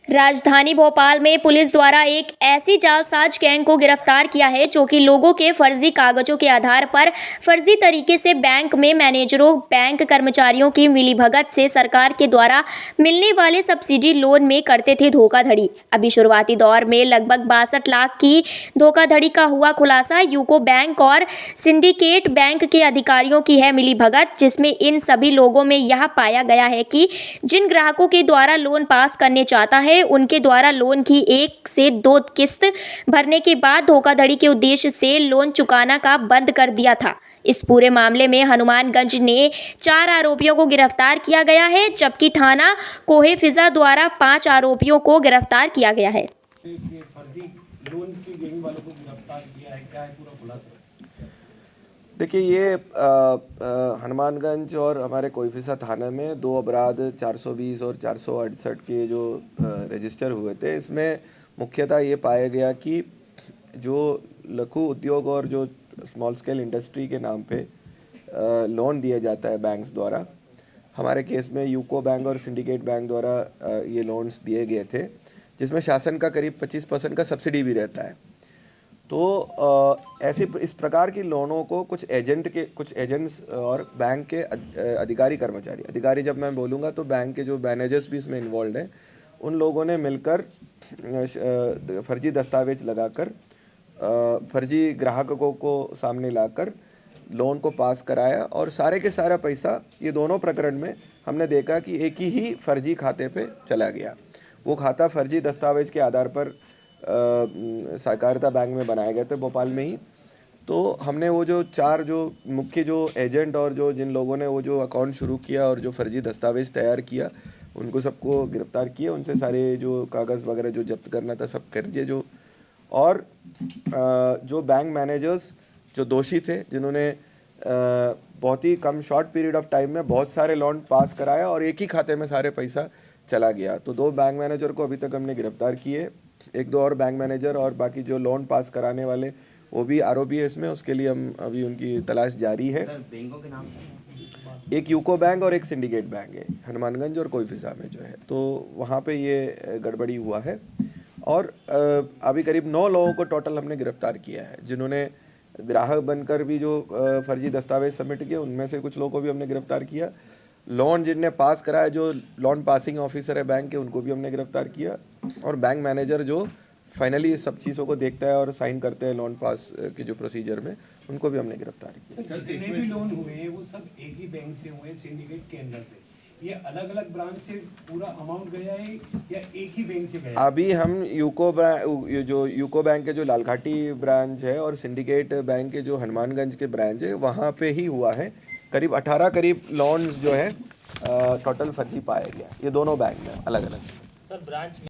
राजधानी भोपाल में पुलिस द्वारा एक ऐसी जालसाज गैंग को गिरफ्तार किया है जो कि लोगों के फर्जी कागजों के आधार पर फर्जी तरीके से बैंक में मैनेजरों, बैंक कर्मचारियों की मिलीभगत से सरकार के द्वारा मिलने वाले सब्सिडी लोन में करते थे धोखाधड़ी। अभी शुरुआती दौर में लगभग 62 लाख की धोखाधड़ी का हुआ खुलासा। यूको बैंक और सिंडिकेट बैंक के अधिकारियों की है मिलीभगत, जिसमें इन सभी लोगों में यह पाया गया है कि जिन ग्राहकों के द्वारा लोन पास करने चाहता है उनके द्वारा लोन की 1 से 2 किस्त भरने के बाद धोखाधड़ी के उद्देश्य से लोन चुकाना का बंद कर दिया था। इस पूरे मामले में हनुमानगंज ने 4 आरोपियों को गिरफ्तार किया गया है, जबकि थाना कोहे फिजा द्वारा 5 आरोपियों को गिरफ्तार किया गया है। देखिए, ये हनुमानगंज और हमारे कोईफिसा थाने में 2 अपराध 420 और 468 के जो रजिस्टर हुए थे, इसमें मुख्यतः ये पाया गया कि जो लघु उद्योग और जो स्मॉल स्केल इंडस्ट्री के नाम पे लोन दिया जाता है बैंक्स द्वारा, हमारे केस में यूको बैंक और सिंडिकेट बैंक द्वारा ये लोन्स दिए गए थे, जिसमें शासन का करीब 25% का सब्सिडी भी रहता है। तो ऐसे इस प्रकार की लोनों को कुछ एजेंट्स और बैंक के अधिकारी जब मैं बोलूँगा तो बैंक के जो मैनेजर्स भी इसमें इन्वॉल्व हैं, उन लोगों ने मिलकर फर्जी दस्तावेज लगाकर फर्जी ग्राहकों को सामने लाकर लोन को पास कराया और सारे के सारा पैसा ये दोनों प्रकरण में हमने देखा कि एक ही फर्जी खाते पे चला गया। वो खाता फर्जी दस्तावेज के आधार पर सहकारिता बैंक में बनाए गए थे भोपाल में ही। तो हमने वो जो 4 जो मुख्य जो एजेंट और जो जिन लोगों ने वो जो अकाउंट शुरू किया और जो फर्जी दस्तावेज तैयार किया, उनको सबको गिरफ्तार किए। उनसे सारे जो कागज़ वगैरह जो जब्त करना था सब कर दिए। और जो बैंक मैनेजर्स जो दोषी थे, जिन्होंने बहुत ही कम शॉर्ट पीरियड ऑफ टाइम में बहुत सारे लोन पास कराया और एक ही खाते में सारे पैसा चला गया। तो 2 बैंक मैनेजर को अभी तक हमने गिरफ्तार किए, 1-2 और बैंक मैनेजर और बाकी जो लोन पास कराने वाले वो भी आरोपी है इसमें। उसके लिए हम अभी उनकी तलाश जारी है। बैंकों के नाम एक यूको बैंक और एक सिंडिकेट बैंक है हनुमानगंज और कोईफिसा में जो है, तो वहाँ पे ये गड़बड़ी हुआ है। और अभी करीब 9 लोगों को टोटल हमने गिरफ्तार किया है, जिन्होंने ग्राहक बनकर भी जो फर्जी दस्तावेज सबमिट किए, उनमें से कुछ लोगों को भी हमने गिरफ्तार किया। लोन जिनने पास कराया, जो लोन पासिंग ऑफिसर है बैंक के, उनको भी हमने गिरफ्तार किया। और बैंक मैनेजर जो फाइनली सब चीज़ों को देखता है और साइन करते हैं लोन पास के जो प्रोसीजर में, उनको भी हमने गिरफ्तार किया। जितने भी लोन हुए हैं वो सब एक ही बैंक से हुए, सिंडिकेट के अंदर से। ये अलग अलग ब्रांच से पूरा अमाउंट गया है या एक ही बैंक से गया है? अभी हम यूको बैंक के जो लालघाटी ब्रांच है और सिंडिकेट बैंक के जो हनुमानगंज के ब्रांच है, वहाँ पे ही हुआ है। करीब 18 लोन्स जो है टोटल फर्जी पाया गया, ये दोनों बैंक में अलग अलग। Sir branch